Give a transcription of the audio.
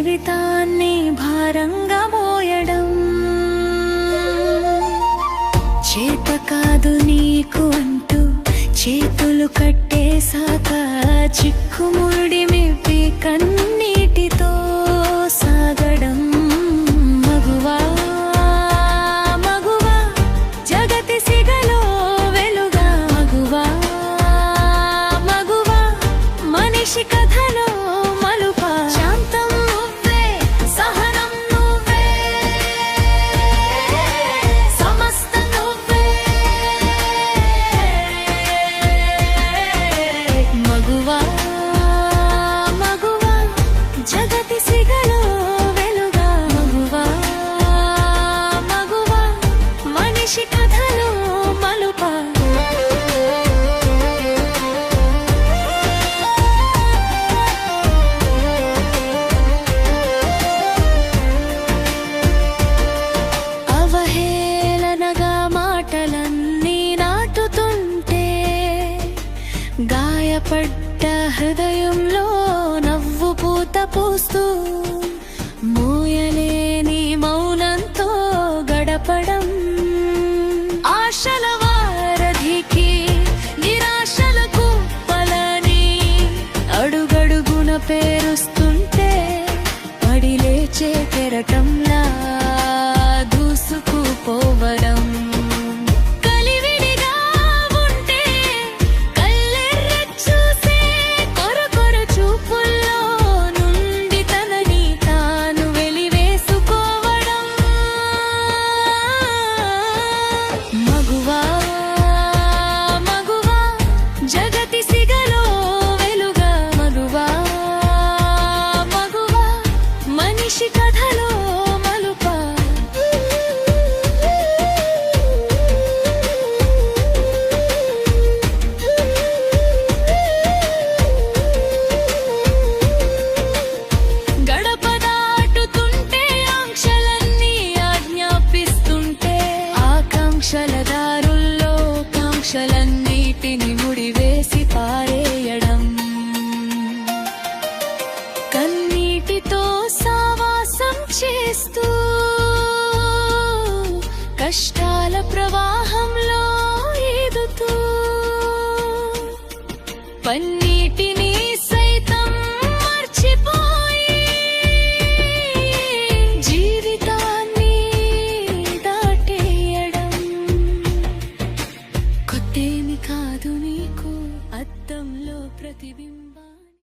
జీవితాన్ని భారంగా మోయడం చేత కాదు నీకు అంటూ చేతులు కట్టేశాక చిక్కుముడి మిప్పి కన్నీటితో సాగడం మగువా మగువా జగతి సిగలో వెలుగా మగువా మగువా మనిషి కథలో మలుపా శాంతం నువ్వే సహనం నువ్వే సమస్తం నువ్వే మగువా మగువా జగతి సిగలో వెలుగా మగువా మగువా మనిషి కథలో మలుపా అవహేళనగా మాటలన్నీ నాటుతుంటే గాయపడ్డ హృదయంలో నవ్వు పూత పూస్తూ మోయలేని మౌనంతో గడపడం ఆశల వారధికి నిరాశలకు పలని అడుగడుగున పేరుస్తుంటే పడి లేచే కెరటంలా దూసుకుపోవడం కలివిడిగా ఉంటే కళ్ళెర్ర చూసే కొర చూపుల్లో నుండి తనని తాను వెలివేసుకోవడం మగువా మగువా జగతి సిగలో వెలుగా మగువా మగువా మనిషి కథలో మలుపా గడప దాటుతుంటే ఆంక్షలన్నీ ఆజ్ఞాపిస్తుంటే ఆకాంక్షల దారుల్లో కాంక్షలన్నిటిని ముడివేసి పారేయడం కన్నీటితో సావాసం చేస్తూ కష్టాల ప్రవాహం